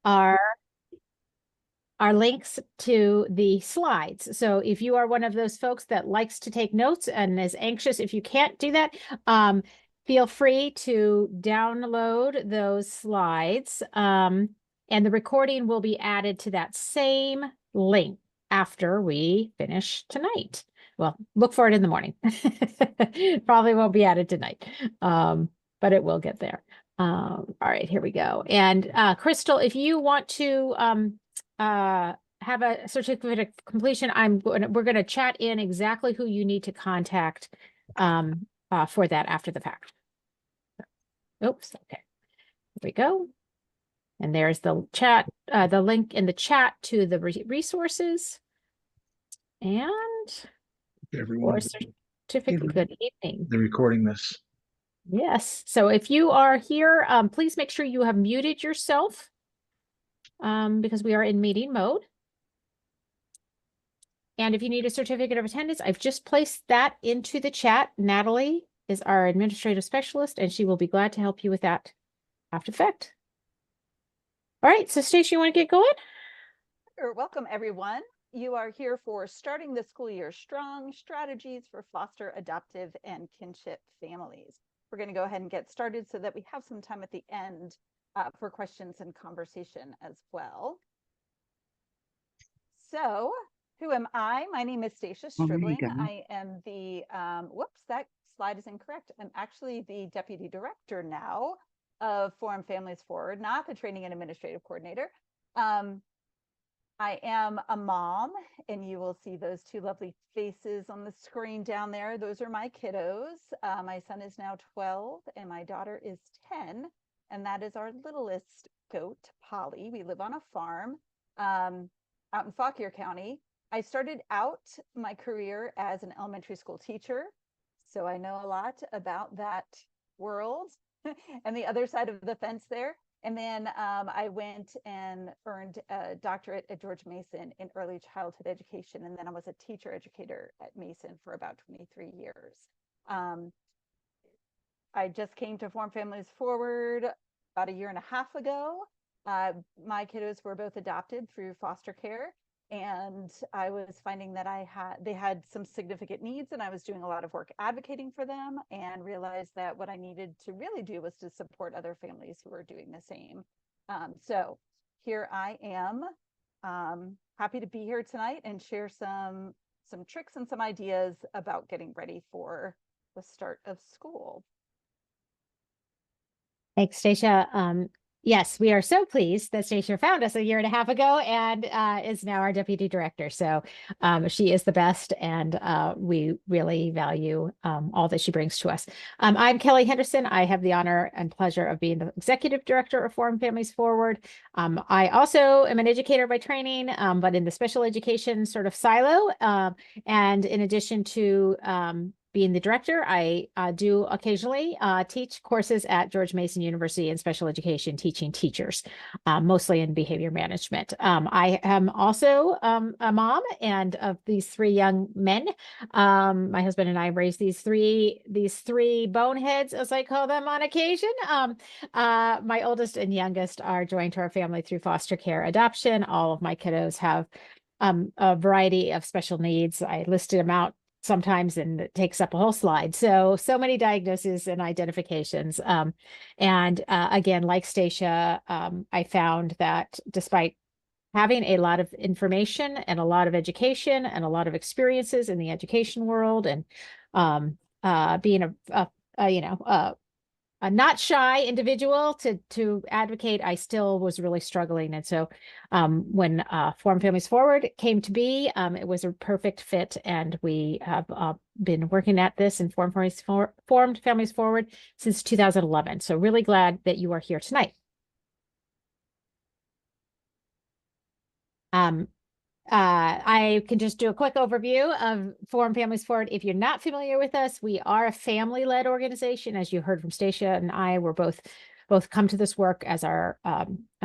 are links to the slides. So if you are one of those folks that likes to take notes and is anxious, if you can't do that, feel free to download those slides. And the recording will be added to that same link after we finish tonight. Well, look for it in the morning. Probably won't be added tonight, but it will get there. All right, here we go. And Crystal, if you want to have a certificate of completion, we're going to chat in exactly who you need to contact for that after the fact. Oops. Okay. Here we go. And there's the chat, the link in the chat to the resources. And everyone, certificate. Good evening. they're recording this. Yes. So if you are here, please make sure you have muted yourself because we are in meeting mode. And if you need a certificate of attendance, I've just placed that into the chat. Natalie is our administrative specialist, and she will be glad to help you with that after the fact. All right, so Stacey, you want to get going? Sure. Welcome, everyone. You are here for Starting the School Year Strong, Strategies for Foster, Adoptive, and Kinship Families. We're going to go ahead and get started so that we have some time at the end for questions and conversation as well. So, who am I? My name is Stacia Stribling. I am the, whoops, that slide is incorrect. I'm actually the Deputy Director now of Forum Families Forward, not the Training and Administrative Coordinator. I am a mom, and you will see those two lovely faces on the screen down there. Those are my kiddos. My son is now 12, and my daughter is 10, and that is our littlest goat, Polly. We live on a farm out in Fauquier County. I started out my career as an elementary school teacher, so I know a lot about that world and the other side of the fence there. And then I went and earned a doctorate at George Mason in early childhood education, and then I was a teacher educator at Mason for about 23 years. I just came to Forum Families Forward about a year and a half ago. My kiddos were both adopted through foster care, and I was finding that they had some significant needs, and I was doing a lot of work advocating for them, and realized that what I needed to really do was to support other families who were doing the same. So here I am, happy to be here tonight and share some tricks and some ideas about getting ready for the start of school. Thanks, Stacia. Yes, we are so pleased that Stacia found us a year and a half ago and is now our deputy director. So she is the best, and we really value all that she brings to us. I'm Kelly Henderson. I have the honor and pleasure of being the executive director of Forum Families Forward. I also am an educator by training, but in the special education sort of silo. And in addition to being the director, I do occasionally teach courses at George Mason University in special education, teaching teachers, mostly in behavior management. I am also a mom and of these three young men. My husband and I raised these three boneheads, as I call them on occasion. My oldest and youngest are joined to our family through foster care adoption. All of my kiddos have a variety of special needs. I listed them out sometimes, and it takes up a whole slide. So many diagnoses and identifications. Again, like Stacia, I found that despite having a lot of information and a lot of education and a lot of experiences in the education world, and being a not shy individual to advocate, I still was really struggling. And so when Forum Families Forward came to be, it was a perfect fit. And we have been working at this in Formed Families Forward since 2011. So really glad that you are here tonight. I can just do a quick overview of Forum Families Forward. If you're not familiar with us, we are a family-led organization. As you heard from Stacia and I, we're both both come to this work as our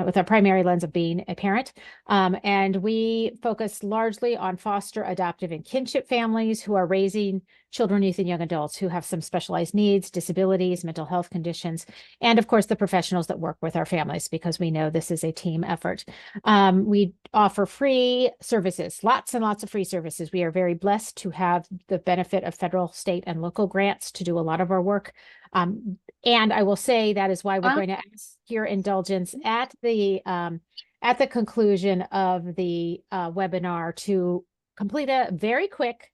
with our primary lens of being a parent. And we focus largely on foster, adoptive, and kinship families who are raising children, youth, and young adults who have some specialized needs, disabilities, mental health conditions, and of course, the professionals that work with our families, because we know this is a team effort. We offer free services, lots and lots of free services. We are very blessed to have the benefit of federal, state, and local grants to do a lot of our work. And I will say that is why we're going to ask your indulgence at the conclusion of the webinar to complete a very quick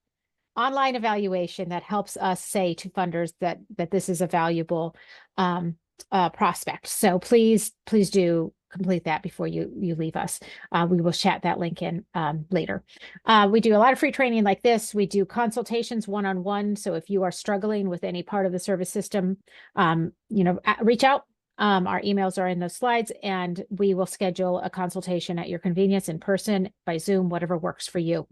online evaluation that helps us say to funders that this is a valuable prospect. So please do complete that before you leave us. We will chat that link in later. We do a lot of free training like this. We do consultations one-on-one. So if you are struggling with any part of the service system, reach out. Our emails are in those slides, and we will schedule a consultation at your convenience in person, by Zoom, whatever works for you.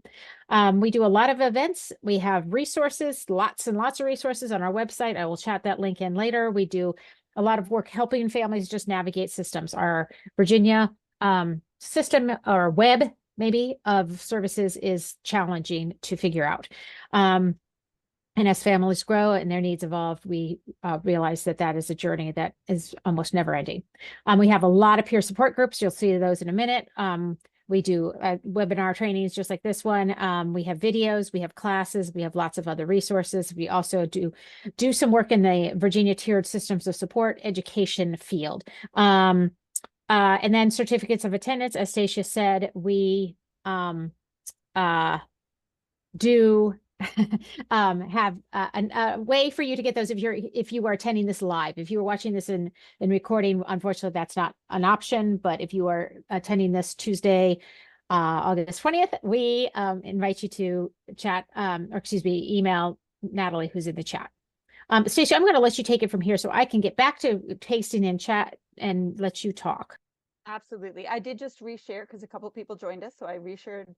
We do a lot of events. We have resources, lots and lots of resources on our website. I will chat that link in later. We do a lot of work helping families just navigate systems. Our Virginia system or web maybe of services is challenging to figure out. And as families grow and their needs evolve, we realize that is a journey that is almost never ending. We have a lot of peer support groups. You'll see those in a minute. We do webinar trainings just like this one. We have videos, we have classes, we have lots of other resources. We also do some work in the Virginia tiered systems of support education field. And then certificates of attendance, as Stacia said, we do have a way for you to get those if you are attending this live. If you are watching this in recording, unfortunately that's not an option, but if you are attending this Tuesday, August 20th, we invite you to chat email Natalie, who's in the chat. Stacey, I'm going to let you take it from here so I can get back to tasting and chat and let you talk. Absolutely. I did just reshare because a couple of people joined us, so I reshared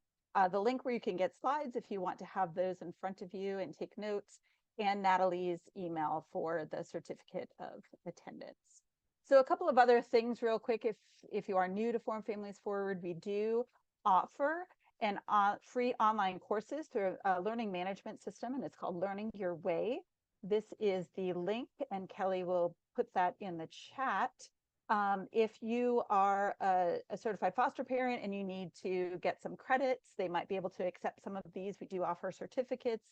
the link where you can get slides if you want to have those in front of you and take notes, and Natalie's email for the certificate of attendance. So a couple of other things real quick. If you are new to Form Families Forward, we do offer an free online courses through a learning management system, and it's called Learning Your Way. This is the link, and Kelly will put that in the chat. If you are a certified foster parent and you need to get some credits, they might be able to accept some of these. We do offer certificates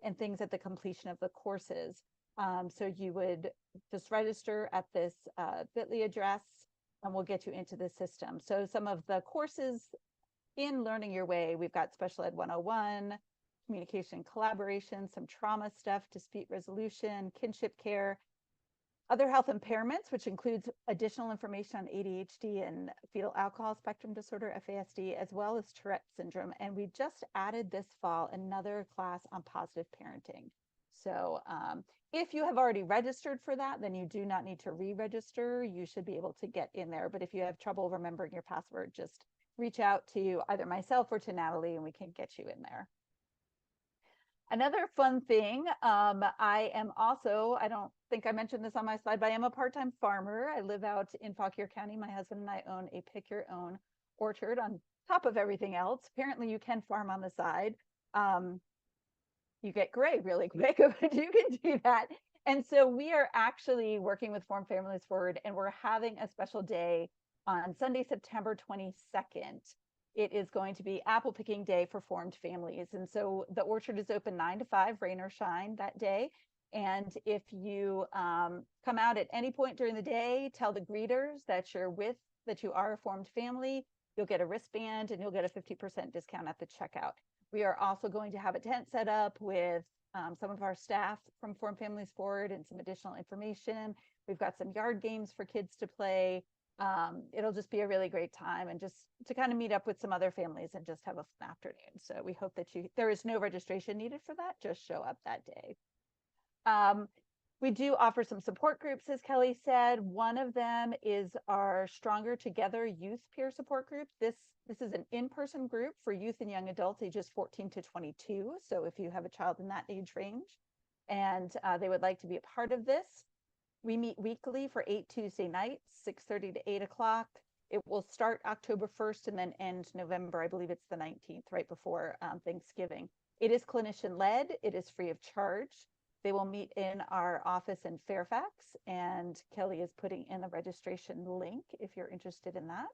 and things at the completion of the courses. So you would just register at this bit.ly address, and we'll get you into the system. So some of the courses in Learning Your Way, we've got Special Ed 101, communication collaboration, some trauma stuff, dispute resolution, kinship care, other health impairments, which includes additional information on ADHD and fetal alcohol spectrum disorder, FASD, as well as Tourette syndrome. And we just added this fall another class on positive parenting. So if you have already registered for that, then you do not need to re-register. You should be able to get in there. But if you have trouble remembering your password, just reach out to either myself or to Natalie, and we can get you in there. Another fun thing, I am also, I don't think I mentioned this on my slide, but I am a part-time farmer. I live out in Fauquier County. My husband and I own a pick your own orchard on top of everything else. Apparently you can farm on the side. You get gray really quick, but you can do that. And so we are actually working with Form Families Forward, and we're having a special day on Sunday, September 22nd. It is going to be apple picking day for formed families. And so the orchard is open 9 to 5, rain or shine that day. And if you come out at any point during the day, tell the greeters that you are a formed family, you'll get a wristband and you'll get a 50% discount at the checkout. We are also going to have a tent set up with some of our staff from Form Families Forward and some additional information. We've got some yard games for kids to play. It'll just be a really great time, and just to kind of meet up with some other families and just have a fun afternoon. So we hope that there is no registration needed for that. Just show up that day. We do offer some support groups, as Kelly said. One of them is our Stronger Together Youth Peer Support Group. This is an in-person group for youth and young adults ages 14 to 22. So if you have a child in that age range and they would like to be a part of this, We meet weekly for 8 Tuesday nights, 6:30 to 8 o'clock. It will start October 1st and then end November, I believe it's the 19th, right before Thanksgiving. It is clinician led. It is free of charge. They will meet in our office in Fairfax, and Kelly is putting in the registration link if you're interested in that.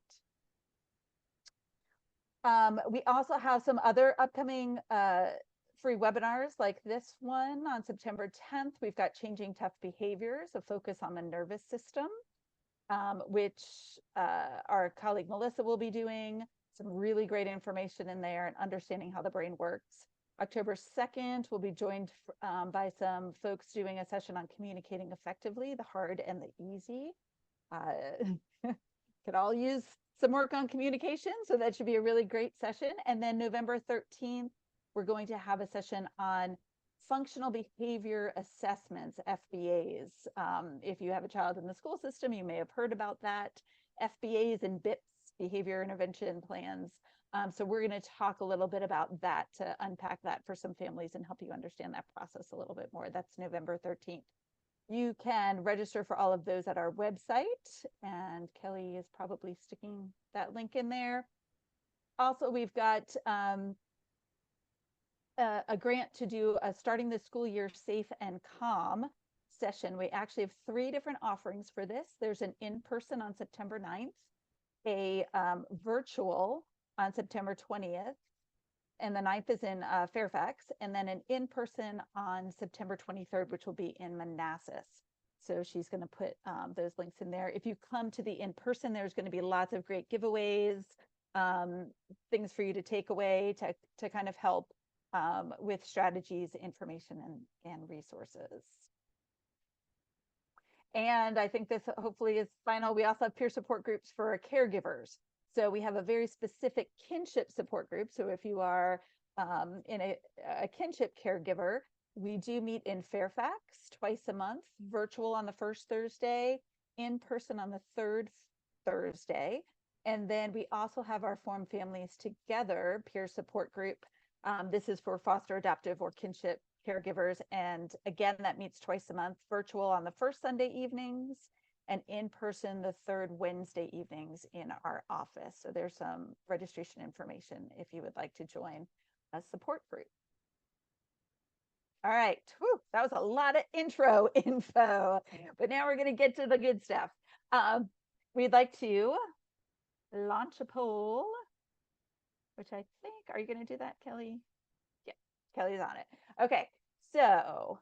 We also have some other upcoming free webinars like this one on September 10th. We've got Changing Tough Behaviors, a focus on the nervous system, which our colleague Melissa will be doing. Some really great information in there and understanding how the brain works. October 2nd, we'll be joined by some folks doing a session on communicating effectively, the hard and the easy. Could all use some work on communication, so that should be a really great session. And then November 13th, we're going to have a session on functional behavior assessments, FBAs. If you have a child in the school system, you may have heard about that. FBAs and BIPs, behavior intervention plans. So we're going to talk a little bit about that to unpack that for some families and help you understand that process a little bit more. That's November 13th. You can register for all of those at our website, and Kelly is probably sticking that link in there. Also, we've got a grant to do a starting the school year safe and calm session. We actually have 3 different offerings for this. There's an in-person on September 9th, a virtual on September 20th, and the 9th is in Fairfax, and then an in-person on September 23rd, which will be in Manassas. So she's going to put those links in there. If you come to the in-person, there's going to be lots of great giveaways, things for you to take away to kind of help with strategies, information, and resources. And I think this hopefully is final. We also have peer support groups for caregivers. So we have a very specific kinship support group. So if you are in a kinship caregiver, we do meet in Fairfax twice a month, virtual on the first Thursday, in person on the third Thursday. And then we also have our Form Families Together peer support group. This is for foster, adoptive, or kinship caregivers. And again, that meets twice a month, virtual on the first Sunday evenings, and in person the third Wednesday evenings in our office. So there's some registration information if you would like to join a support group. All right, whew, that was a lot of intro info, but now we're going to get to the good stuff. We'd like to launch a poll, which I think, are you going to do that, Kelly? Yeah, Kelly's on it. Okay, so,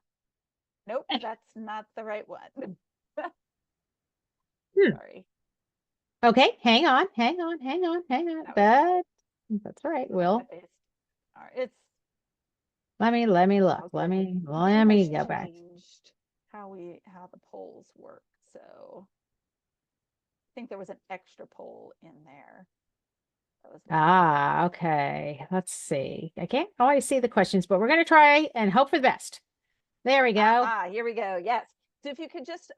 nope, that's not the right one. Sorry. Okay, hang on. That's all right. Will. All right, it's. Let me look. Okay. Let me go back. How the polls work. So I think there was an extra poll in there. Okay. Let's see. I can't always see the questions, but we're going to try and hope for the best. There we go. Here we go. Yes. So if you could just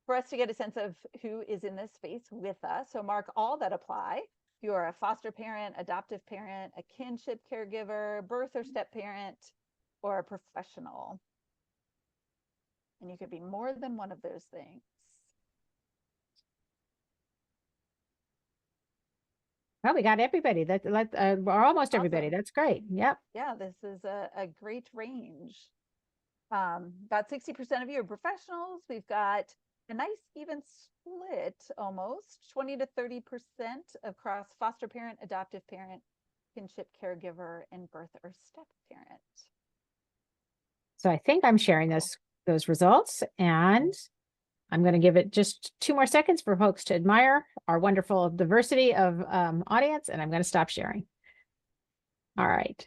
for us to get a sense of who is in this space with us. So mark all that apply. If you are a foster parent, adoptive parent, a kinship caregiver, birth or step parent, or a professional. And you could be more than one of those things. Oh, we got everybody. Or almost Awesome. everybody. That's great. Yep. Yeah, this is a great range. About 60% of you are professionals. We've got a nice even split, almost 20 to 30% across foster parent, adoptive parent, kinship caregiver, and birth or step parent. So I think I'm sharing those results, and I'm going to give it just 2 more seconds for folks to admire our wonderful diversity of audience, and I'm going to stop sharing. All right.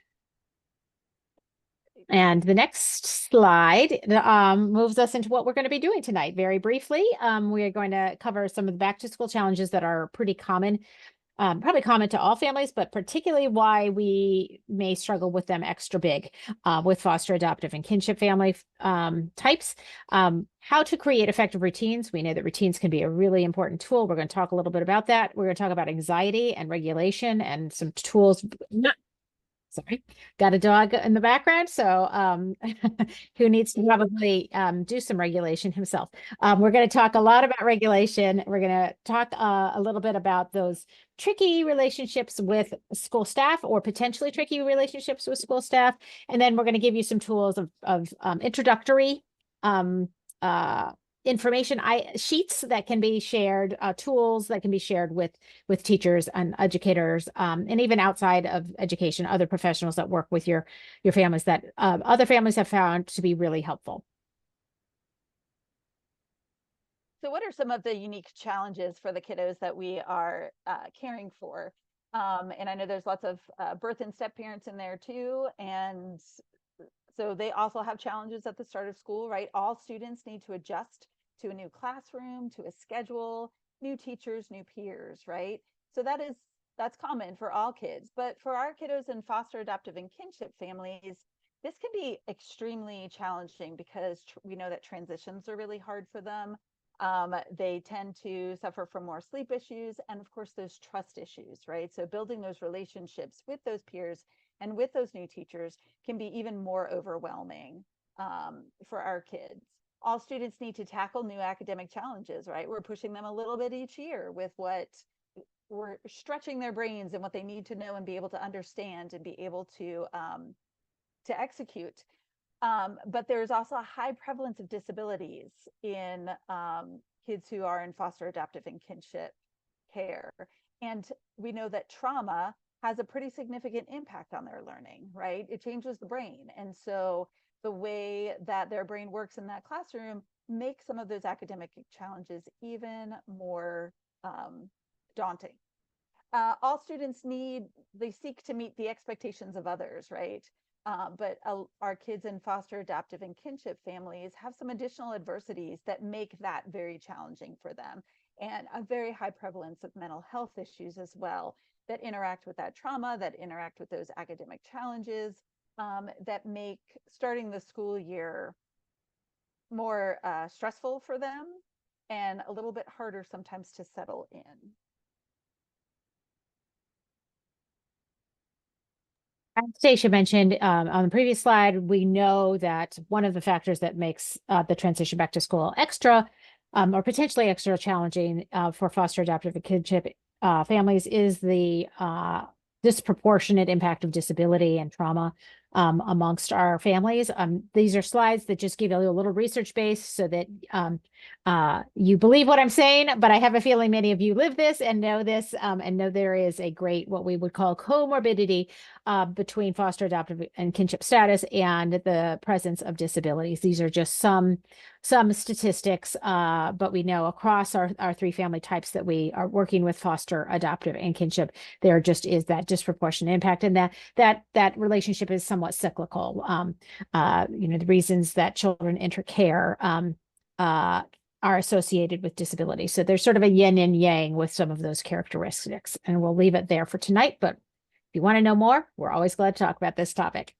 And the next slide moves us into what we're going to be doing tonight. Very briefly, we are going to cover some of the back to school challenges that are pretty common, probably common to all families, but particularly why we may struggle with them extra big with foster, adoptive, and kinship family types. How to create effective routines. We know that routines can be a really important tool. We're going to talk a little bit about that. We're going to talk about anxiety and regulation and some tools, Sorry, got a dog in the background, so who needs to probably do some regulation himself. We're going to talk a lot about regulation. We're going to talk a little bit about those tricky relationships with school staff or potentially tricky relationships with school staff. And then we're going to give you some tools of introductory information sheets that can be shared, tools that can be shared with teachers and educators, and even outside of education, other professionals that work with your families that other families have found to be really helpful. So what are some of the unique challenges for the kiddos that we are caring for? And I know there's lots of birth and step parents in there too. And so they also have challenges at the start of school, right? All students need to adjust to a new classroom, to a schedule, new teachers, new peers, right? So that's common for all kids. But for our kiddos in foster, adoptive, and kinship families, this can be extremely challenging because we know that transitions are really hard for them. They tend to suffer from more sleep issues and, of course, those trust issues, right? So building those relationships with those peers and with those new teachers can be even more overwhelming for our kids. All students need to tackle new academic challenges, right? We're pushing them a little bit each year with what we're stretching their brains and what they need to know and be able to understand and be able to execute. But there's also a high prevalence of disabilities in kids who are in foster, adoptive, and kinship care. And we know that trauma has a pretty significant impact on their learning, right? It changes the brain. And so the way that their brain works in that classroom makes some of those academic challenges even more daunting. All students they seek to meet the expectations of others, right? But our kids in foster, adoptive, and kinship families have some additional adversities that make that very challenging for them, and a very high prevalence of mental health issues as well that interact with that trauma, that interact with those academic challenges, that make starting the school year more stressful for them and a little bit harder sometimes to settle in. As Stacia mentioned on the previous slide, we know that one of the factors that makes the transition back to school extra or potentially extra challenging for foster, adoptive, and kinship families is the disproportionate impact of disability and trauma amongst our families. These are slides that just give you a little research base so that you believe what I'm saying, but I have a feeling many of you live this and know this and know there is a great, what we would call comorbidity between foster, adoptive, and kinship status and the presence of disabilities. These are just some statistics, but we know across our three family types that we are working with foster, adoptive, and kinship, there just is that disproportionate impact, and that relationship is somewhat cyclical. The reasons that children enter care are associated with disability. So there's sort of a yin and yang with some of those characteristics, and we'll leave it there for tonight. But if you want to know more, we're always glad to talk about this topic.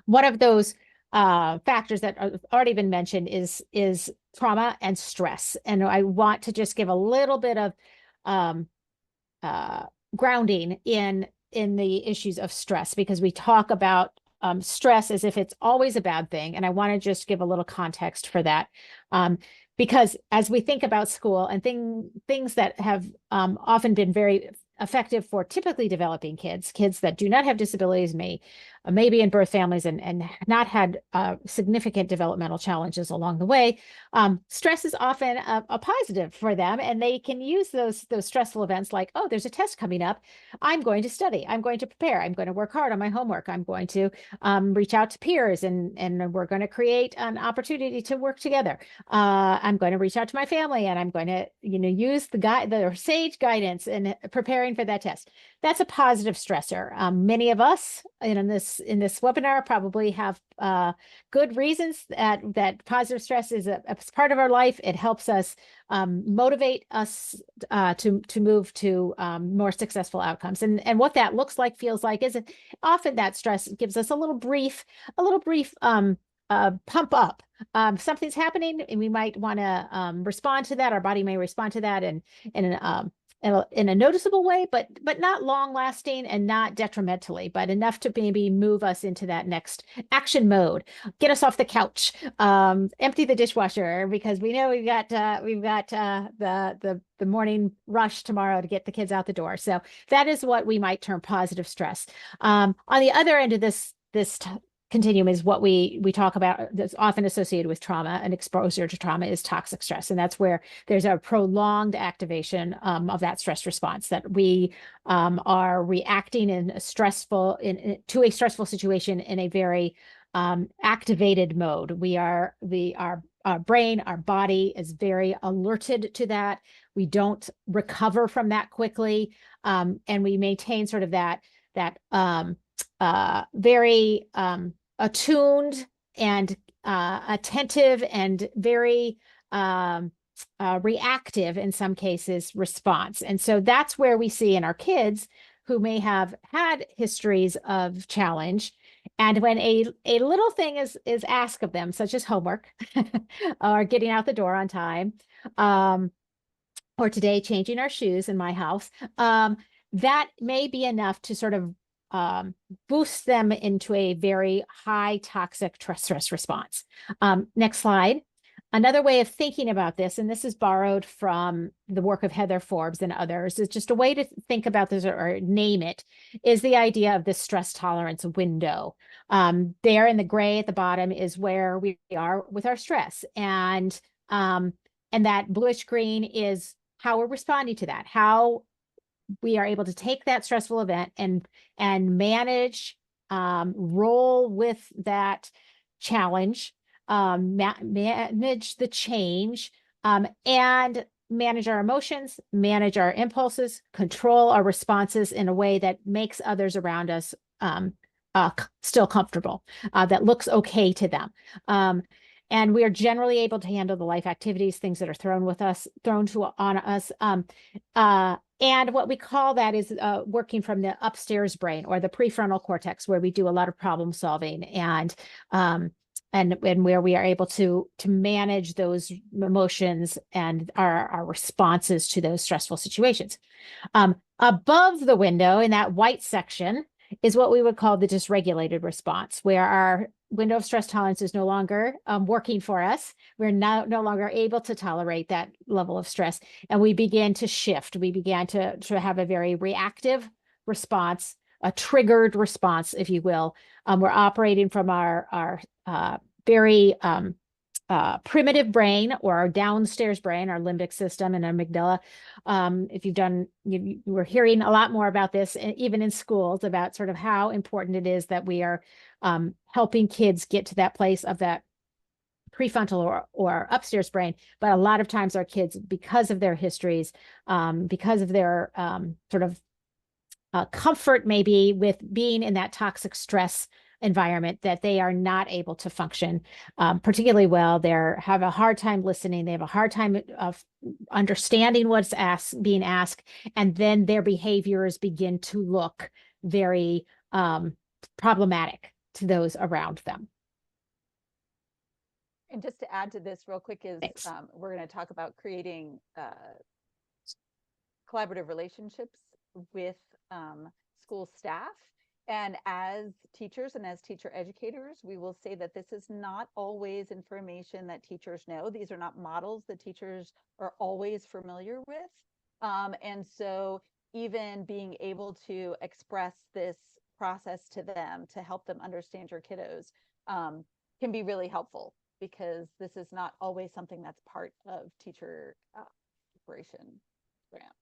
One of those factors that have already been mentioned is trauma and stress. And I want to just give a little bit of grounding in the issues of stress, because we talk about stress as if it's always a bad thing. And I want to just give a little context for that. Because as we think about school and things that have often been very effective for typically developing kids that do not have disabilities, maybe in birth families and not had significant developmental challenges along the way. Stress is often a positive for them, and they can use those stressful events like, oh, there's a test coming up. I'm going to study. I'm going to prepare. I'm going to work hard on my homework. I'm going to reach out to peers, and we're going to create an opportunity to work together. I'm going to reach out to my family, and I'm going to use the sage guidance in preparing for that test. That's a positive stressor. Many of us in this webinar probably have good reasons that positive stress is a part of our life. It helps us motivate us to move to more successful outcomes. And what that looks like, feels like, is often that stress gives us a little brief pump up. Something's happening and we might want to respond to that. Our body may respond to that and in a noticeable way, but not long lasting and not detrimentally, but enough to maybe move us into that next action mode, get us off the couch, empty the dishwasher because we know we've got the morning rush tomorrow to get the kids out the door. So that is what we might term positive stress. On the other end of this continuum is what we talk about that's often associated with trauma and exposure to trauma is toxic stress. And that's where there's a prolonged activation of that stress response, that we are reacting in a stressful to a stressful situation in a very activated mode. Our brain, our body is very alerted to that. We don't recover from that quickly. And we maintain sort of that very attuned and attentive and very reactive in some cases response. And so that's where we see in our kids who may have had histories of challenge. And when a little thing is asked of them, such as homework or getting out the door on time, or today changing our shoes in my house, that may be enough to sort of boost them into a very high toxic stress response. Next slide. Another way of thinking about this, and this is borrowed from the work of Heather Forbes and others, is just a way to think about this or name it, is the idea of the stress tolerance window. There in the gray at the bottom is where we are with our stress. And that bluish green is how we're responding to that, how we are able to take that stressful event and manage, roll with that challenge, manage the change, and manage our emotions, manage our impulses, control our responses in a way that makes others around us still comfortable, that looks okay to them. And we are generally able to handle the life activities, things that are thrown on us. And what we call that is working from the upstairs brain or the prefrontal cortex, where we do a lot of problem solving and where we are able to manage those emotions and our responses to those stressful situations. Above the window in that white section is what we would call the dysregulated response, where our window of stress tolerance is no longer working for us. We're no longer able to tolerate that level of stress, and we begin to shift. We began to have a very reactive response, a triggered response, if you will. We're operating from our very primitive brain, or our downstairs brain, our limbic system and amygdala. We're hearing a lot more about this, even in schools, about sort of how important it is that we are helping kids get to that place of that prefrontal or upstairs brain. But a lot of times our kids, because of their histories, because of their sort of comfort maybe with being in that toxic stress environment, that they are not able to function particularly well. They have a hard time listening. They have a hard time of understanding what's being asked, and then their behaviors begin to look very problematic to those around them. And just to add to this real quick is we're going to talk about creating collaborative relationships with school staff. And as teachers and as teacher educators, we will say that this is not always information that teachers know. These are not models that teachers are always familiar with. And so even being able to express this process to them to help them understand your kiddos can be really helpful, because this is not always something that's part of teacher preparation programs.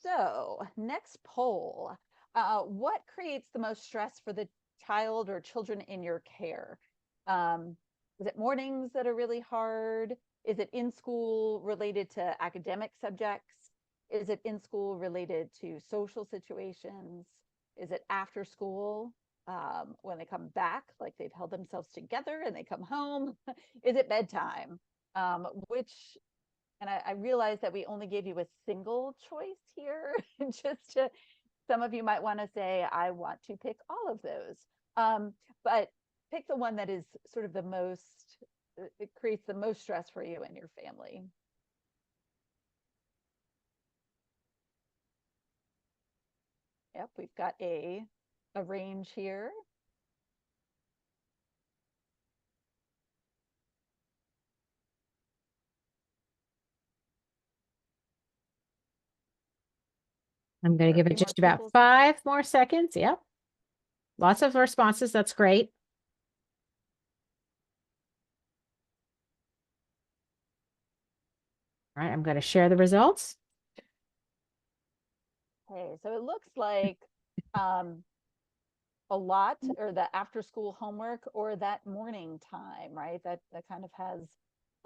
So next poll. What creates the most stress for the child or children in your care? Is it mornings that are really hard? Is it in school related to academic subjects? Is it in school related to social situations? Is it after school when they come back, like they've held themselves together and they come home? Is it bedtime? And I realize that we only gave you a single choice here, just to. Some of you might want to say, I want to pick all of those, but pick the one that is sort of it creates the most stress for you and your family. Yep, we've got a range here. I'm going to For a give it few more just about people. 5 more seconds. Yep. Lots of responses. That's great. All right, I'm going to share the results. Okay, so it looks like a lot, or the after school homework or that morning time, right? That kind of has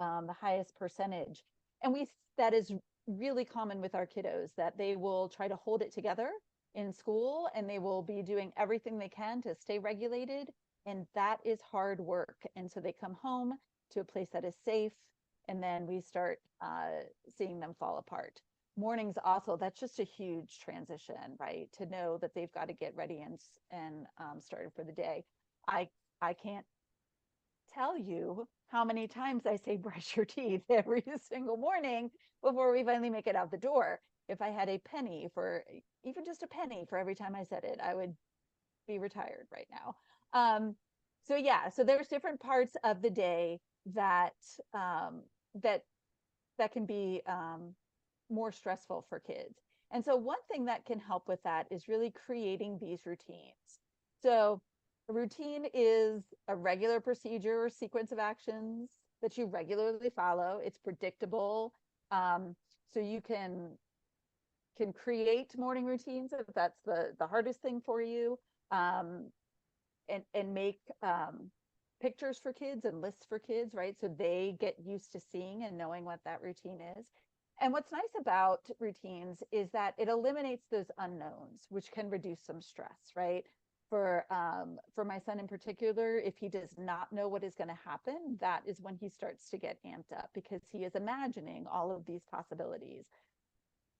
the highest percentage. And that is really common with our kiddos, that they will try to hold it together in school and they will be doing everything they can to stay regulated. And that is hard work. And so they come home to a place that is safe. And then we start seeing them fall apart. Mornings also, that's just a huge transition, right? To know that they've got to get ready and started for the day. I can't tell you how many times I say brush your teeth every single morning before we finally make it out the door. If I had a penny for, even just a penny for every time I said it, I would be retired right now. So yeah, so there's different parts of the day that that can be more stressful for kids. And so one thing that can help with that is really creating these routines. So a routine is a regular procedure or sequence of actions that you regularly follow. It's predictable. So you can create morning routines if that's the hardest thing for you, and make pictures for kids and lists for kids, right? So they get used to seeing and knowing what that routine is. And what's nice about routines is that it eliminates those unknowns, which can reduce some stress, right? For my son in particular, if he does not know what is going to happen, that is when he starts to get amped up, because he is imagining all of these possibilities,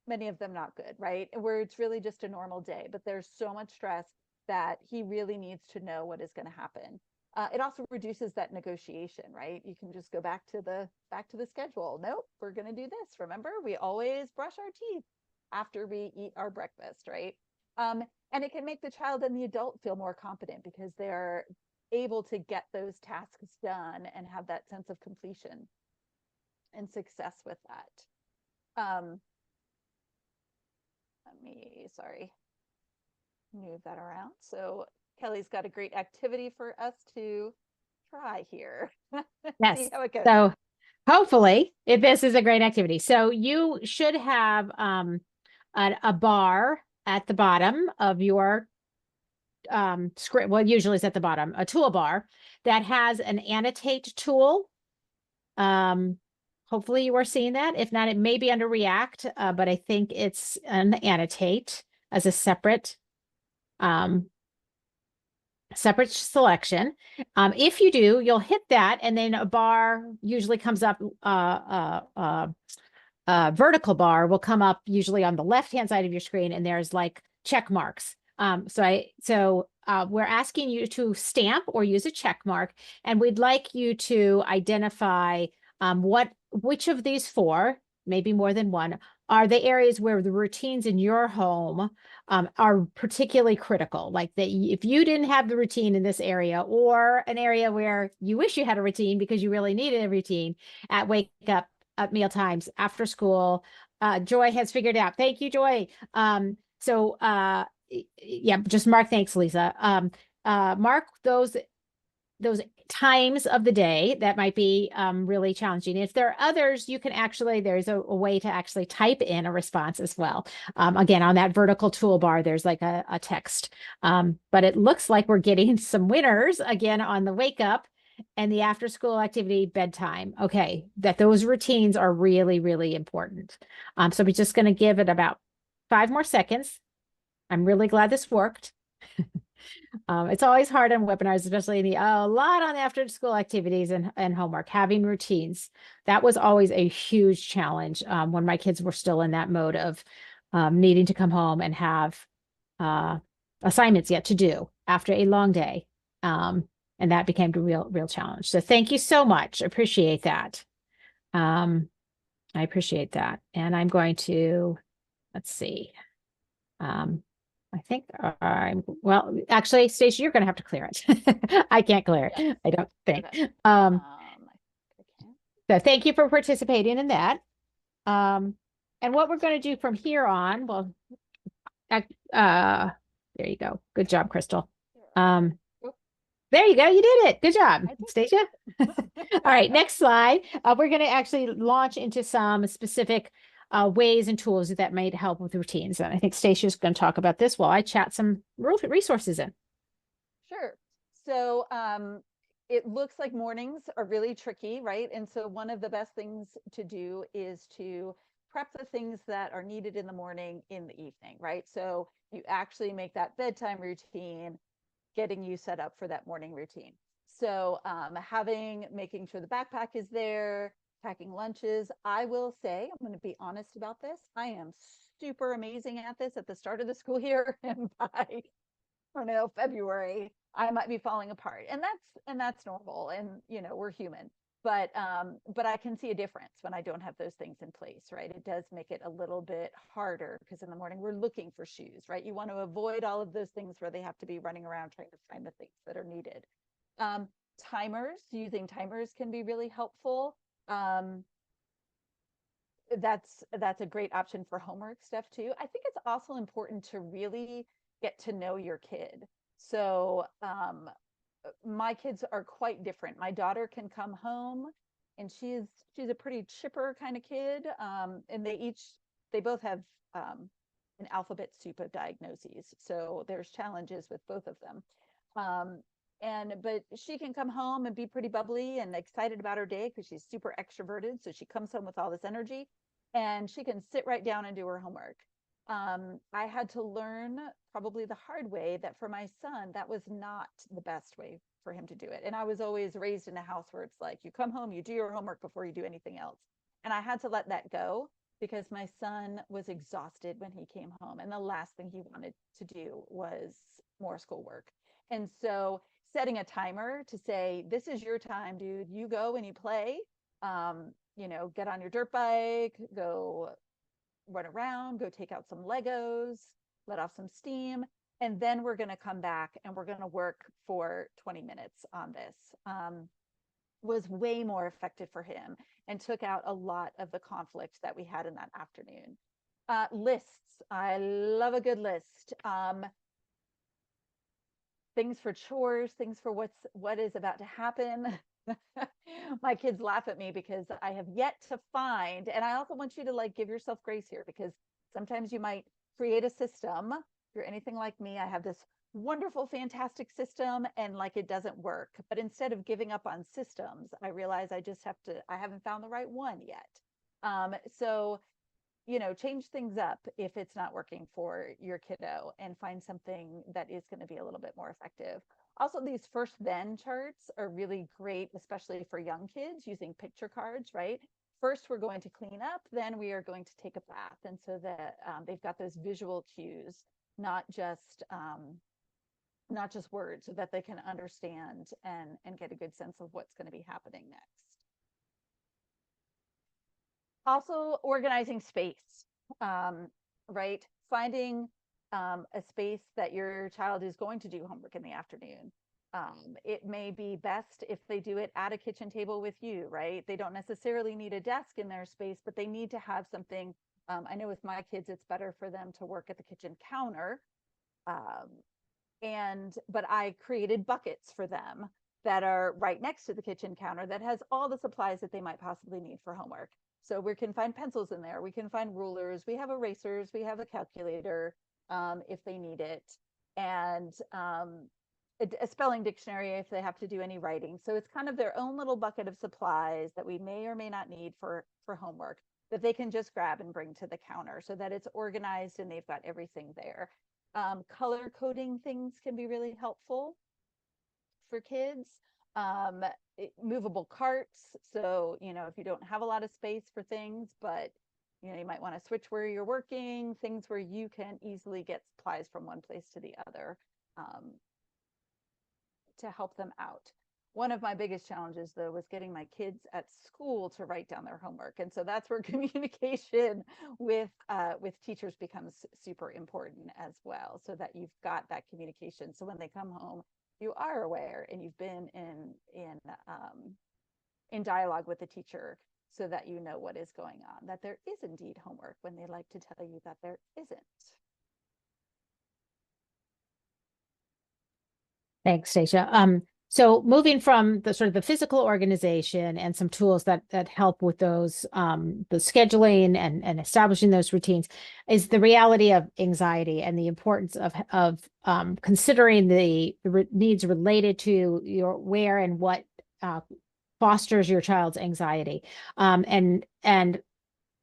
many of them not good, right? Where it's really just a normal day, but there's so much stress that he really needs to know what is going to happen. It also reduces that negotiation, right? You can just go back to the schedule. Nope, we're going to do this. Remember, we always brush our teeth after we eat our breakfast, right? And it can make the child and the adult feel more competent because they're able to get those tasks done and have that sense of completion and success with that. Sorry, move that around. So Kelly's got a great activity for us to try here. Yes. See how it goes. So hopefully, if this is a great activity. So you should have a bar at the bottom of your script. Well, usually it's at the bottom, a toolbar that has an annotate tool. Hopefully you are seeing that. If not, it may be under React, but I think it's an annotate as a separate selection. If you do, you'll hit that, and then a bar usually comes up. Vertical bar will come up usually on the left-hand side of your screen, and there's like check marks. So we're asking you to stamp or use a check mark, and we'd like you to identify which of these 4, maybe more than one, are the areas where the routines in your home are particularly critical. Like that, if you didn't have the routine in this area, or an area where you wish you had a routine because you really needed a routine at wake up, at meal times, after school, Joy has figured out. Thank you, Joy. Yeah, just mark. Thanks, Lisa. Mark those times of the day that might be really challenging. If there are others, you can actually, there's a way to actually type in a response as well. Again, on that vertical toolbar, there's like a text. But it looks like we're getting some winners again on the wake up and the after school activity bedtime. Okay, that those routines are really, really important. So we're just going to give it about 5 more seconds. I'm really glad this worked. It's always hard on webinars, especially a lot on after school activities and homework, having routines. That was always a huge challenge when my kids were still in that mode of needing to come home and have assignments yet to do after a long day. And that became a real challenge. So thank you so much. Appreciate that. I appreciate that. And I'm going to, let's see. I think well, actually, Stacey, you're going to have to clear it. I can't clear it. Yes. I don't think. Okay. Um, I can. so thank you for participating in that. And what we're going to do from here on, well, there you go. Good job, Crystal. Oh, There you go. You did it. Good job, I did. Stacia. All right, next slide. We're going to actually launch into some specific ways and tools that might help with routines. And I think Stacey's going to talk about this while I chat some resources in. Sure. So it looks like mornings are really tricky, right? And so one of the best things to do is to prep the things that are needed in the morning in the evening, right? So you actually make that bedtime routine, getting you set up for that morning routine. So making sure the backpack is there, packing lunches. I will say, I'm going to be honest about this. I am super amazing at this at the start of the school year, and by I don't know, February, I might be falling apart. And that's normal. And we're human. But I can see a difference when I don't have those things in place, right? It does make it a little bit harder because in the morning we're looking for shoes, right? You want to avoid all of those things where they have to be running around trying to find the things that are needed. Using timers can be really helpful. That's a great option for homework stuff too. I think it's also important to really get to know your kid. So my kids are quite different. My daughter can come home and she's a pretty chipper kind of kid. And they both have an alphabet soup of diagnoses. So there's challenges with both of them. But she can come home and be pretty bubbly and excited about her day because she's super extroverted. So she comes home with all this energy and she can sit right down and do her homework. I had to learn probably the hard way that for my son, that was not the best way for him to do it. And I was always raised in a house where it's like, you come home, you do your homework before you do anything else. And I had to let that go because my son was exhausted when he came home. And the last thing he wanted to do was more schoolwork. And so setting a timer to say, this is your time, dude, you go and you play, get on your dirt bike, go run around, go take out some Legos, let off some steam, and then we're going to come back and we're going to work for 20 minutes on this. Was way more effective for him and took out a lot of the conflict that we had in that afternoon. Lists. I love a good list. Things for chores, things for what is about to happen. My kids laugh at me because I have yet to find, and I also want you to give yourself grace here because sometimes you might create a system. If you're anything like me, I have this wonderful, fantastic system and it doesn't work. But instead of giving up on systems, I realize I haven't found the right one yet. So change things up if it's not working for your kiddo and find something that is going to be a little bit more effective. Also, these first then charts are really great, especially for young kids using picture cards, right? First, we're going to clean up, then we are going to take a bath. And so that they've got those visual cues, not just words, so that they can understand and get a good sense of what's going to be happening next. Also, organizing space, right? Finding a space that your child is going to do homework in the afternoon. It may be best if they do it at a kitchen table with you, right? They don't necessarily need a desk in their space, but they need to have something. I know with my kids, it's better for them to work at the kitchen counter. But I created buckets for them that are right next to the kitchen counter that has all the supplies that they might possibly need for homework. So we can find pencils in there, we can find rulers, we have erasers, we have a calculator if they need it, and a spelling dictionary if they have to do any writing. So it's kind of their own little bucket of supplies that we may or may not need for homework that they can just grab and bring to the counter so that it's organized and they've got everything there. Color coding things can be really helpful for kids. Movable carts. So, if you don't have a lot of space for things, but you might want to switch where you're working, things where you can easily get supplies from one place to the other to help them out. One of my biggest challenges, though, was getting my kids at school to write down their homework, and so that's where communication with teachers becomes super important as well, so that you've got that communication. So when they come home, you are aware and you've been in dialogue with the teacher, so that you know what is going on, that there is indeed homework when they like to tell you that there isn't. Thanks, Stacia. So moving from the sort of the physical organization and some tools that help with those, the scheduling and establishing those routines, is the reality of anxiety and the importance of considering the needs related to your where and what fosters your child's anxiety. And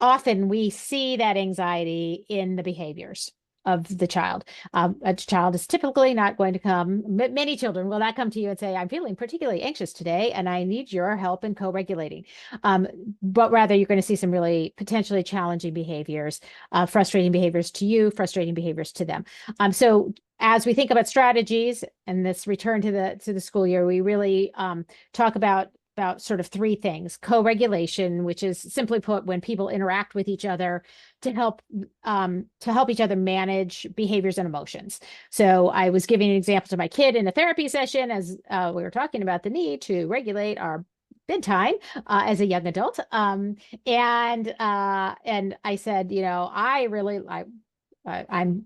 often we see that anxiety in the behaviors of the child. A child is typically not going to come, many children will not come to you and say, I'm feeling particularly anxious today and I need your help in co-regulating. But rather you're going to see some really potentially challenging behaviors, frustrating behaviors to you, frustrating behaviors to them. So as we think about strategies and this return to the school year, we really talk about sort of three things: co-regulation, which is simply put when people interact with each other to help each other manage behaviors and emotions. So I was giving an example to my kid in a therapy session as we were talking about the need to regulate our bedtime as a young adult. And I said, you know, I'm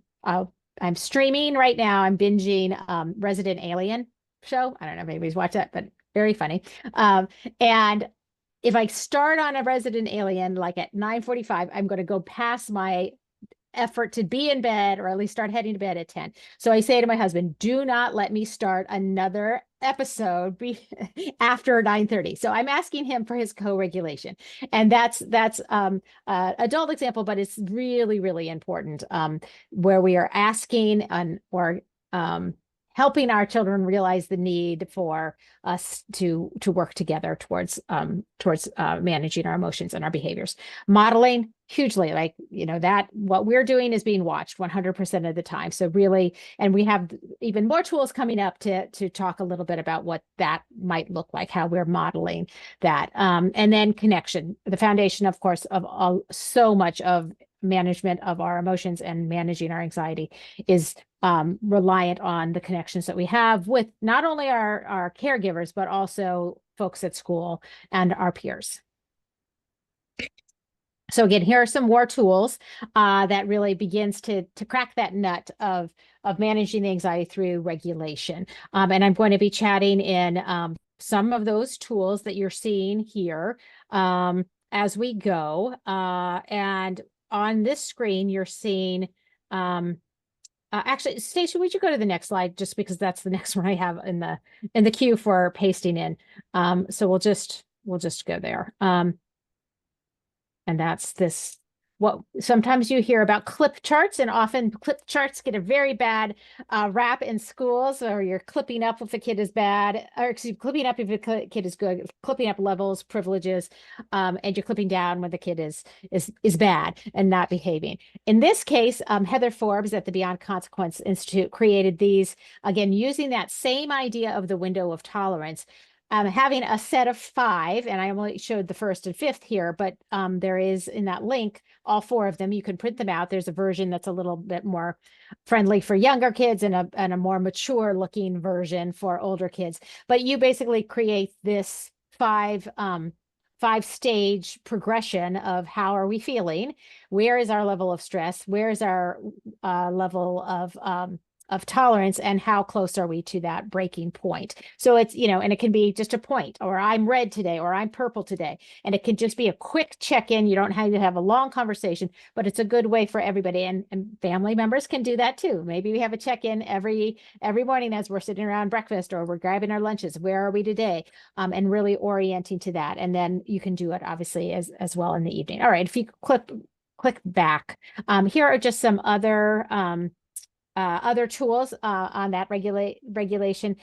streaming right now. I'm binging Resident Alien show. I don't know if anybody's watched that, but very funny. And if I start on a Resident Alien, like at 9:45, I'm going to go past my effort to be in bed, or at least start heading to bed at 10. So I say to my husband, do not let me start another episode after 9:30. So I'm asking him for his co-regulation. And that's adult example, but it's really, really important, where we are asking or helping our children realize the need for us to work together towards managing our emotions and our behaviors. Modeling, hugely, like, you know, that what we're doing is being watched 100% of the time. So really, and we have even more tools coming up to talk a little bit about what that might look like, how we're modeling that. And then connection, the foundation, of course, of so much of management of our emotions and managing our anxiety is reliant on the connections that we have with not only our caregivers, but also folks at school and our peers. So again, here are some more tools that really begins to crack that nut of managing the anxiety through regulation. And I'm going to be chatting in some of those tools that you're seeing here as we go. And on this screen, you're seeing, actually, Stacia, would you go to the next slide, just because that's the next one I have in the queue for pasting in. So we'll just go there. And that's this, what sometimes you hear about clip charts, and often clip charts get a very bad rap in schools, or you're clipping up if a kid is bad, or excuse me, clipping up if a kid is good, clipping up levels, privileges, and you're clipping down when the kid is bad and not behaving. In this case, Heather Forbes at the Beyond Consequence Institute created these, again, using that same idea of the window of tolerance. Having a set of 5, and I only showed the first and fifth here, but there is in that link, all 4 of them. You can print them out. There's a version that's a little bit more friendly for younger kids and a more mature looking version for older kids. But you basically create this 5-stage progression of how are we feeling? Where is our level of stress? Where is our level of tolerance, and how close are we to that breaking point? So it's, you know, and it can be just a point, or I'm red today, or I'm purple today. And it can just be a quick check-in. You don't have to have a long conversation, but it's a good way for everybody. And family members can do that too. Maybe we have a check-in every morning as we're sitting around breakfast or we're grabbing our lunches. Where are we today? And really orienting to that. And then you can do it obviously as well in the evening. All right, if you click back, here are just some other other tools on that regulation.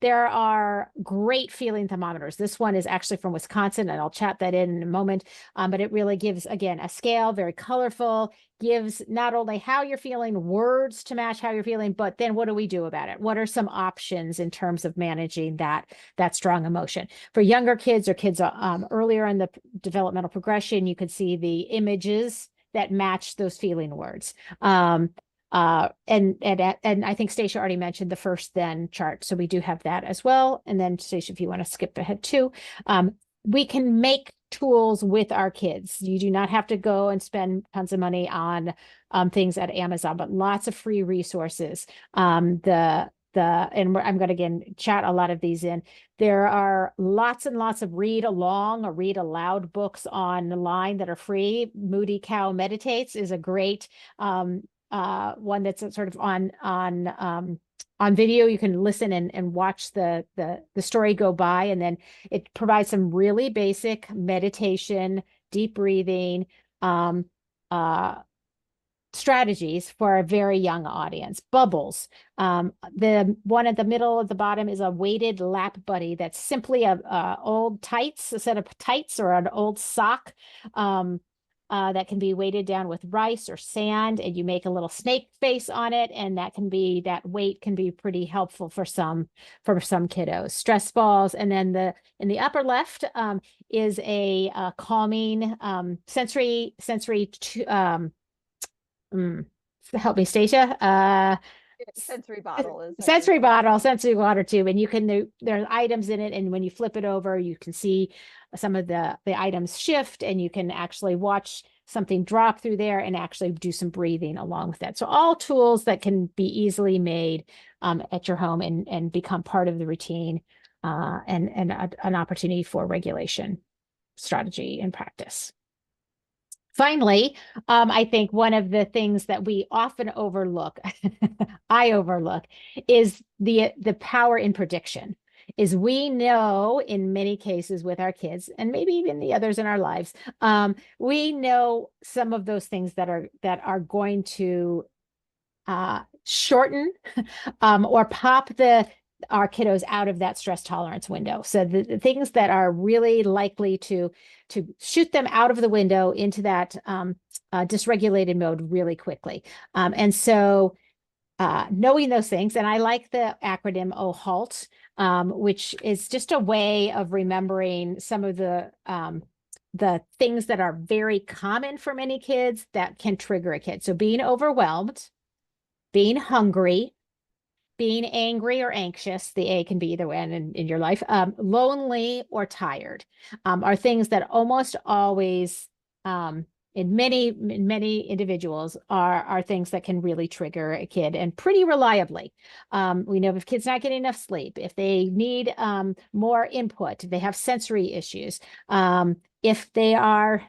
There are great feeling thermometers. This one is actually from Wisconsin, and I'll chat that in a moment. But it really gives, again, a scale, very colorful, gives not only how you're feeling, words to match how you're feeling, but then what do we do about it? What are some options in terms of managing that strong emotion? For younger kids or kids earlier in the developmental progression, you could see the images that match those feeling words. And I think Stacia already mentioned the first then chart. So we do have that as well. And then Stacia, if you want to skip ahead too, we can make tools with our kids. You do not have to go and spend tons of money on things at Amazon, but lots of free resources. I'm going to again chat a lot of these in. There are lots and lots of read along or read aloud books online that are free. Moody Cow Meditates is a great one that's sort of on video. You can listen and watch the story go by, and then it provides some really basic meditation, deep breathing, strategies for a very young audience. Bubbles. The one at the middle at the bottom is a weighted lap buddy that's simply a old tights, a set of tights or an old sock. That can be weighted down with rice or sand, and you make a little snake face on it, and that weight can be pretty helpful for some kiddos. Stress balls, and then in the upper left is a calming help me, Stacia. Sensory bottle is sensory water tube, and you can there are items in it, and when you flip it over, you can see some of the items shift, and you can actually watch something drop through there and actually do some breathing along with that. So all tools that can be easily made at your home and become part of the routine, and an opportunity for regulation strategy and practice. Finally, I think one of the things that we often overlook, I overlook, is the power in prediction. Is we know in many cases with our kids, and maybe even the others in our lives, we know some of those things that are going to shorten or pop our kiddos out of that stress tolerance window. So the things that are really likely to shoot them out of the window into that dysregulated mode really quickly. And so knowing those things, and I like the acronym OHALT, which is just a way of remembering some of the things that are very common for many kids that can trigger a kid. So being overwhelmed, being hungry, being angry or anxious, the A can be either way in your life, lonely or tired, are things that almost always, in many individuals, are things that can really trigger a kid, and pretty reliably. We know if kids not getting enough sleep, if they need more input, if they have sensory issues, if they are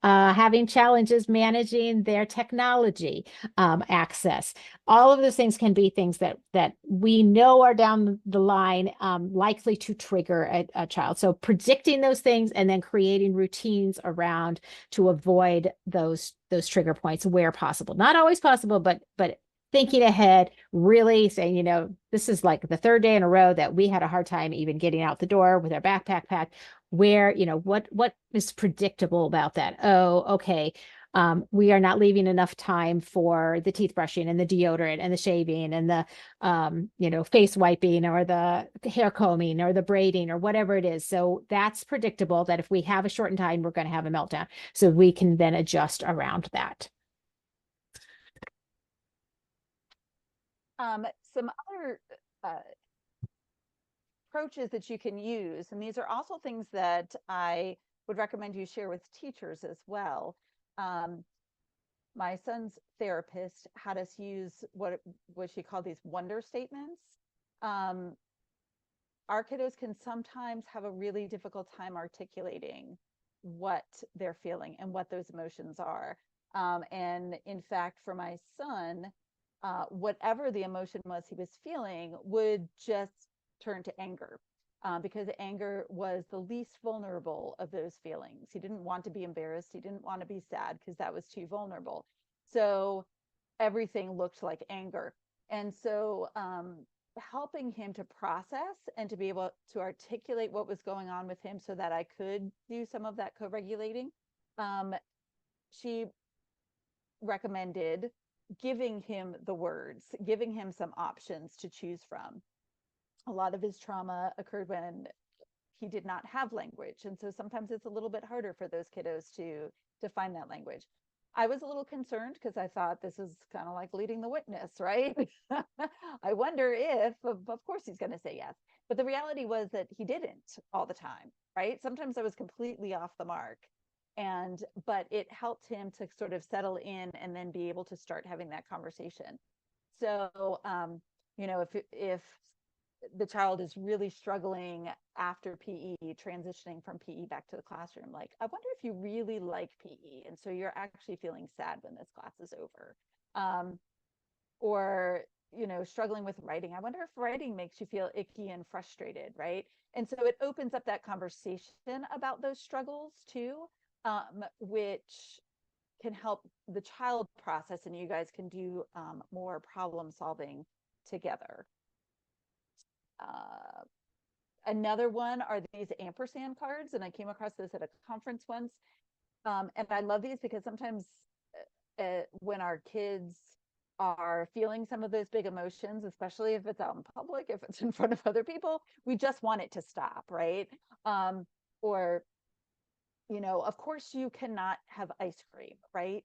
having challenges managing their technology access. All of those things can be things that we know are down the line likely to trigger a child. So predicting those things and then creating routines around to avoid those trigger points where possible. Not always possible, but thinking ahead, really saying, this is like the third day in a row that we had a hard time even getting out the door with our backpack packed. Where, what is predictable about that? Oh, okay. We are not leaving enough time for the teeth brushing and the deodorant and the shaving and the, face wiping or the hair combing or the braiding or whatever it is. So that's predictable that if we have a shortened time, we're going to have a meltdown. So we can then adjust around that. Some other approaches that you can use, and these are also things that I would recommend you share with teachers as well. My son's therapist had us use what she called these wonder statements. Our kiddos can sometimes have a really difficult time articulating what they're feeling and what those emotions are. And in fact, for my son, whatever the emotion was he was feeling would just turn to anger, because anger was the least vulnerable of those feelings. He didn't want to be embarrassed. He didn't want to be sad because that was too vulnerable. So everything looked like anger. And so helping him to process and to be able to articulate what was going on with him so that I could do some of that co-regulating, she recommended giving him the words, giving him some options to choose from. A lot of his trauma occurred when he did not have language. And so sometimes it's a little bit harder for those kiddos to find that language. I was a little concerned because I thought this is kind of like leading the witness, right? I wonder if, of course, he's going to say yes. But the reality was that he didn't all the time, right? Sometimes I was completely off the mark. But it helped him to sort of settle in and then be able to start having that conversation. So, if the child is really struggling after PE, transitioning from PE back to the classroom, like, I wonder if you really like PE. And so you're actually feeling sad when this class is over. Or, struggling with writing. I wonder if writing makes you feel icky and frustrated, right? And so it opens up that conversation about those struggles too, which can help the child process, and you guys can do more problem solving together. Another one are these ampersand cards, and I came across this at a conference once. And I love these because sometimes when our kids are feeling some of those big emotions, especially if it's out in public, if it's in front of other people, we just want it to stop, right? Or, of course you cannot have ice cream, right?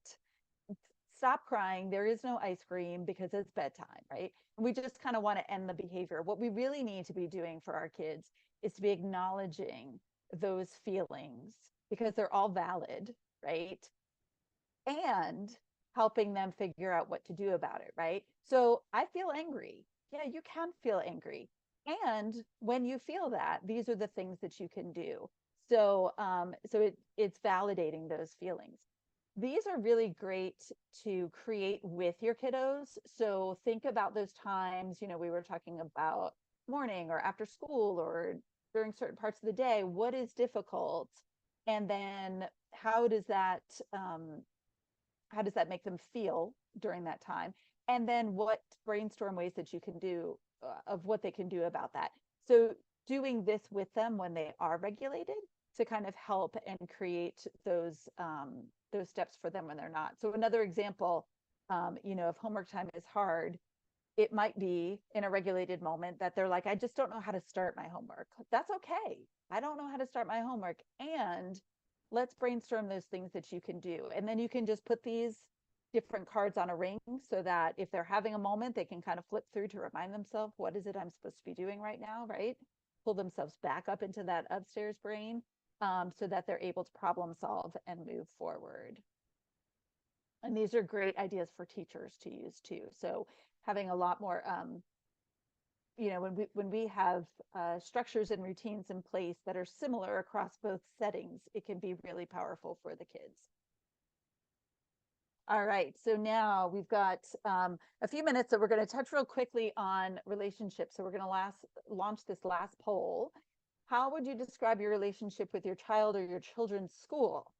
Stop crying. There is no ice cream because it's bedtime, right? And we just kind of want to end the behavior. What we really need to be doing for our kids is to be acknowledging those feelings because they're all valid, right? And helping them figure out what to do about it, right? So I feel angry. Yeah, you can feel angry. And when you feel that, these are the things that you can do. So it's validating those feelings. These are really great to create with your kiddos. So think about those times, we were talking about morning or after school or during certain parts of the day. What is difficult? And then how does that make them feel during that time? And then what brainstorm ways that you can do of what they can do about that. So doing this with them when they are regulated to kind of help and create those steps for them when they're not. So another example, if homework time is hard, it might be in a regulated moment that they're like, I just don't know how to start my homework. That's okay. I don't know how to start my homework. And let's brainstorm those things that you can do. And then you can just put these different cards on a ring so that if they're having a moment, they can kind of flip through to remind themselves, what is it I'm supposed to be doing right now, right? Pull themselves back up into that upstairs brain so that they're able to problem solve and move forward. And these are great ideas for teachers to use too. So having a lot more, when we have structures and routines in place that are similar across both settings, it can be really powerful for the kids. All right, so now we've got a few minutes that we're going to touch real quickly on relationships. So we're going to launch this last poll. How would you describe your relationship with your child or your children's school?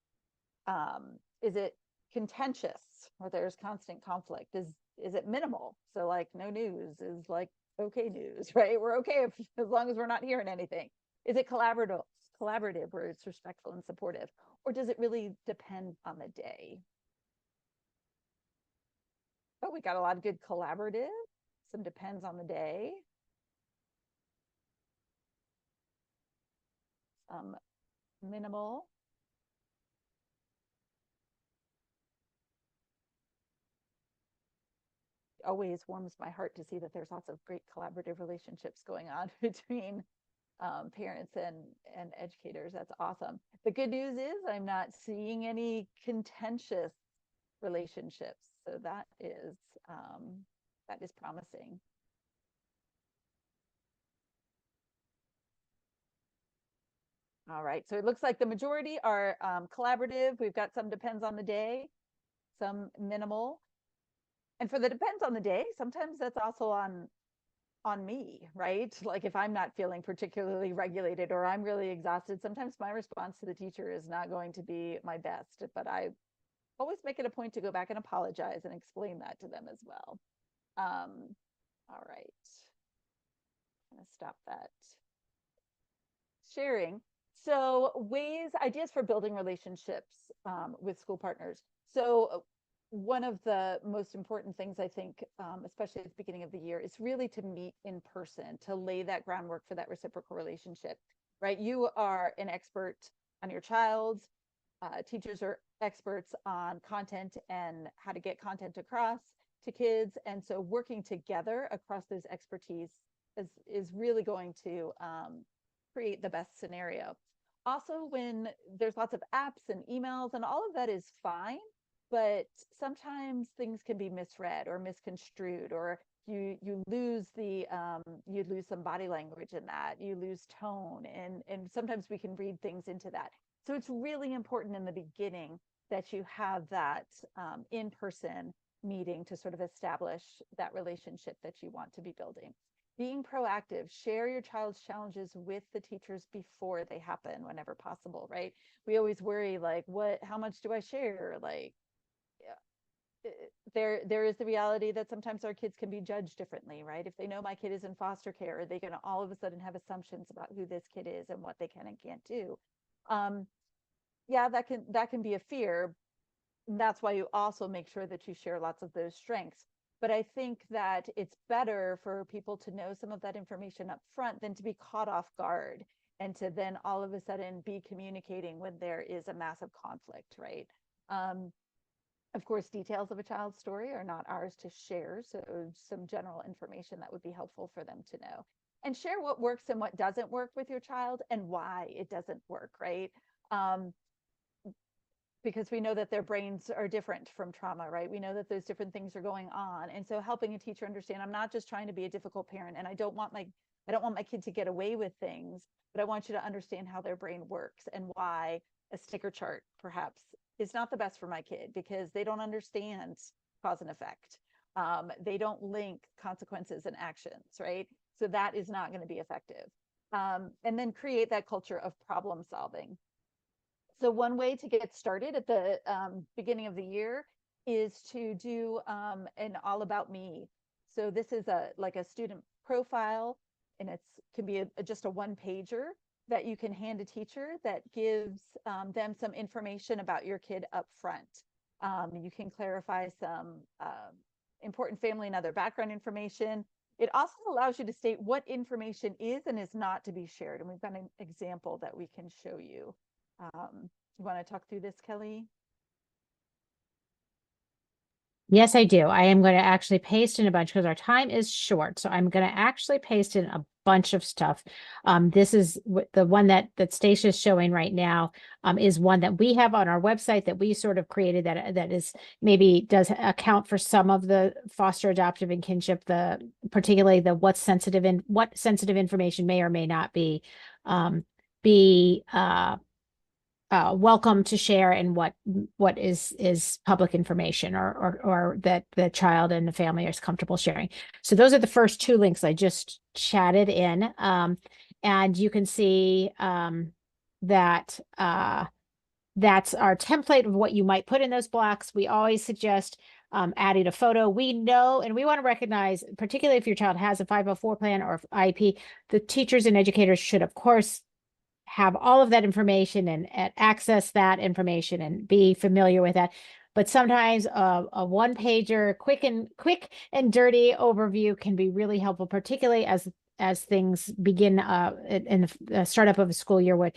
Is it contentious or there's constant conflict? Is it minimal? So like no news is like okay news, right? We're okay as long as we're not hearing anything. Is it collaborative where it's respectful and supportive? Or does it really depend on the day? Oh, we got a lot of good collaborative. Some depends on the day. Some minimal. Always warms my heart to see that there's lots of great collaborative relationships going on between parents and educators. That's awesome. The good news is I'm not seeing any contentious relationships. So that is promising. All right, so it looks like the majority are collaborative. We've got some depends on the day, some minimal. And for the depends on the day, sometimes that's also on me, right? Like if I'm not feeling particularly regulated or I'm really exhausted, sometimes my response to the teacher is not going to be my best, but I always make it a point to go back and apologize and explain that to them as well. All right. I'm gonna stop that sharing. So ideas for building relationships with school partners. So one of the most important things I think, especially at the beginning of the year, is really to meet in person, to lay that groundwork for that reciprocal relationship, right? You are an expert on your child. Teachers are experts on content and how to get content across to kids. And so working together across those expertise is really going to create the best scenario. Also, when there's lots of apps and emails and all of that is fine, but sometimes things can be misread or misconstrued, or you lose you lose some body language in that, you lose tone, and sometimes we can read things into that. So it's really important in the beginning that you have that in-person meeting to sort of establish that relationship that you want to be building. Being proactive, share your child's challenges with the teachers before they happen, whenever possible, right? We always worry, like, how much do I share? Like, there is the reality that sometimes our kids can be judged differently, right? If they know my kid is in foster care, are they going to all of a sudden have assumptions about who this kid is and what they can and can't do? Yeah, that can be a fear. That's why you also make sure that you share lots of those strengths. But I think that it's better for people to know some of that information up front than to be caught off guard and to then all of a sudden be communicating when there is a massive conflict, right? Of course, details of a child's story are not ours to share, so some general information that would be helpful for them to know. And share what works and what doesn't work with your child and why it doesn't work, right? Because we know that their brains are different from trauma, right? We know that those different things are going on. And so helping a teacher understand, I'm not just trying to be a difficult parent, and I don't want my kid to get away with things, but I want you to understand how their brain works and why a sticker chart perhaps is not the best for my kid, because they don't understand cause and effect. They don't link consequences and actions, right? So that is not going to be effective. And then create that culture of problem solving. So one way to get started at the beginning of the year is to do an all about me. So this is like a student profile, and can be just a one pager that you can hand a teacher that gives them some information about your kid up front. You can clarify some important family and other background information. It also allows you to state what information is and is not to be shared. And we've got an example that we can show you. You want to talk through this, Kelly? Yes, I do. I am going to actually paste in a bunch because our time is short. So I'm going to actually paste in a bunch of stuff. This is the one that Stacia is showing right now, is one that we have on our website that we sort of created that is maybe does account for some of the foster, adoptive, and kinship, particularly what sensitive information may or may not be welcome to share, and what is public information or that the child and the family is comfortable sharing. So those are the first two links I just chatted in. And you can see that that's our template of what you might put in those blocks. We always suggest adding a photo. We know, and we want to recognize, particularly if your child has a 504 plan or IEP, the teachers and educators should, of course, have all of that information and access that information and be familiar with that. But sometimes a one pager, quick and dirty overview can be really helpful, particularly as things begin in the startup of a school year, where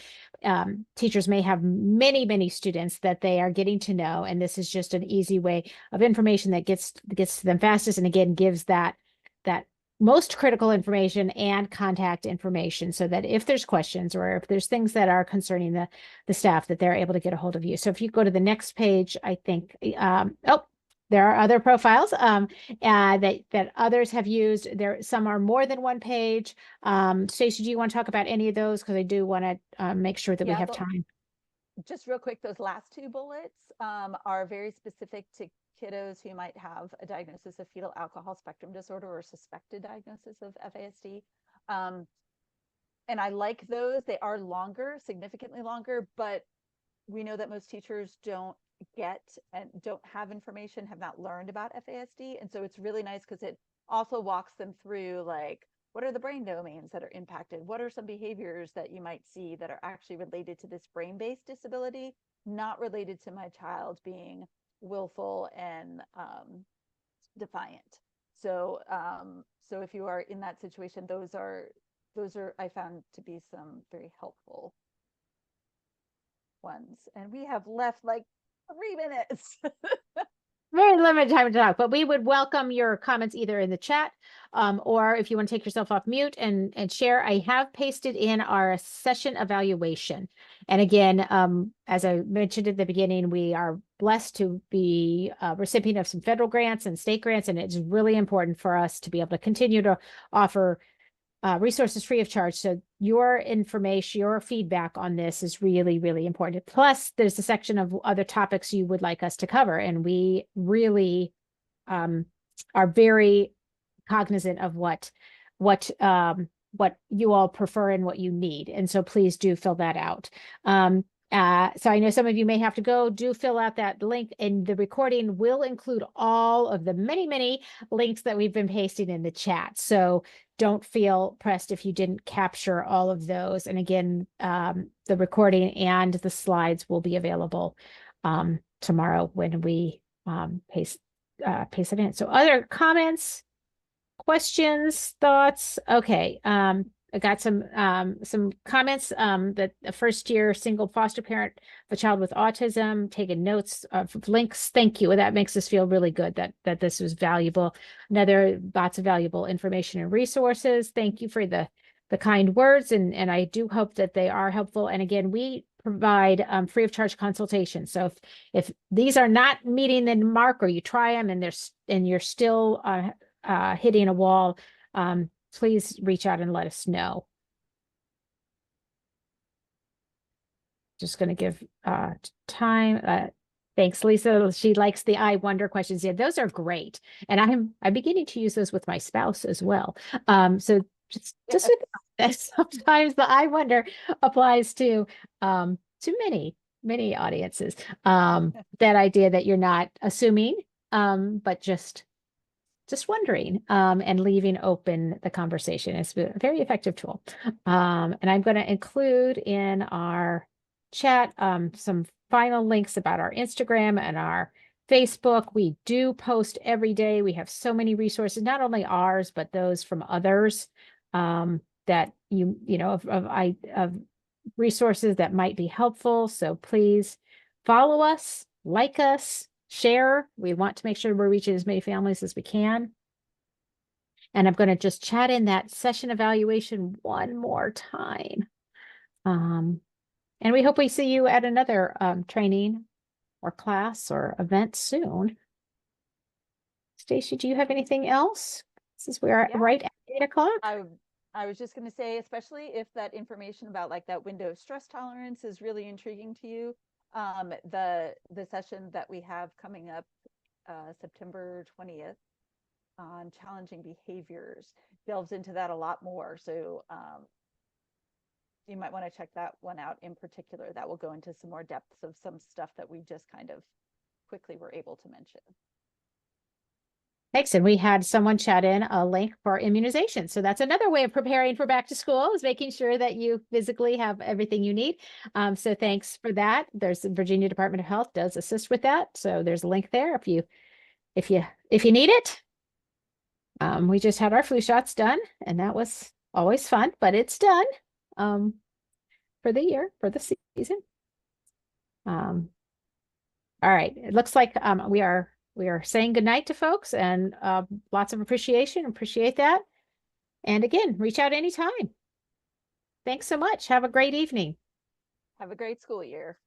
teachers may have many students that they are getting to know, and this is just an easy way of information that gets to them fastest, and again gives that most critical information and contact information, so that if there's questions or if there's things that are concerning the staff, that they're able to get a hold of you. So if you go to the next page, I think, there are other profiles that others have used. Some are more than one page. Stacey, do you want to talk about any of those? Because I do want to make sure that we have time. Just real quick, those last two bullets are very specific to kiddos who might have a diagnosis of fetal alcohol spectrum disorder or suspected diagnosis of FASD. And I like those. They are longer, significantly longer, but we know that most teachers don't get and don't have information, have not learned about FASD. And so it's really nice because it also walks them through like, what are the brain domains that are impacted? What are some behaviors that you might see that are actually related to this brain-based disability, not related to my child being willful and defiant. So so if you are in that situation, those are I found to be some very helpful ones. And we have left like 3 minutes. Very limited time to talk, but we would welcome your comments either in the chat or if you want to take yourself off mute and share. I have pasted in our session evaluation. And again, as I mentioned at the beginning, we are blessed to be a recipient of some federal grants and state grants, and it's really important for us to be able to continue to offer resources free of charge. So your information, your feedback on this is really, really important. Plus, there's a section of other topics you would like us to cover. And we really are very cognizant of what you all prefer and what you need. And so please do fill that out. So I know some of you may have to go, do fill out that link, and the recording will include all of the many, many links that we've been pasting in the chat. So don't feel pressed if you didn't capture all of those. And again, the recording and the slides will be available tomorrow when we paste it in. So other comments, questions, thoughts? Okay. I got some comments that a first-year single foster parent of a child with autism, taking notes of links. Thank you. That makes us feel really good that this was valuable. Another, lots of valuable information and resources. Thank you for the kind words, and I do hope that they are helpful. And again, we provide free of charge consultation. So if these are not meeting the mark, or you try them and you're still hitting a wall, please reach out and let us know. Just going to give time. Thanks, Lisa. She likes the I wonder questions. Yeah, those are great. And I'm beginning to use those with my spouse as well. So just that sometimes the I wonder applies to many audiences. That idea that you're not assuming, but just wondering and leaving open the conversation. It's a very effective tool. And I'm going to include in our chat some final links about our Instagram and our Facebook. We do post every day. We have so many resources, not only ours, but those from others that you know of resources that might be helpful. So please follow us, like us, share. We want to make sure we're reaching as many families as we can. And I'm going to just chat in that session evaluation one more time. And we hope we see you at another training or class or event soon. Stacy, do you have anything else? Since we are right at 8 o'clock. I was just going to say, especially if that information about like that window of stress tolerance is really intriguing to you, the session that we have coming up September 20th on challenging behaviors delves into that a lot more. So you might want to check that one out in particular. That will go into some more depths of some stuff that we just kind of quickly were able to mention. Thanks. And we had someone chat in a link for immunization. So that's another way of preparing for back to school, is making sure that you physically have everything you need. So thanks for that. There's the Virginia Department of Health does assist with that. So there's a link there if you need it. We just had our flu shots done, and that was always fun, but it's done for the year, for the season. All right. It looks like we are saying goodnight to folks, and lots of appreciation. Appreciate that. And again, reach out anytime. Thanks so much. Have a great evening. Have a great school year.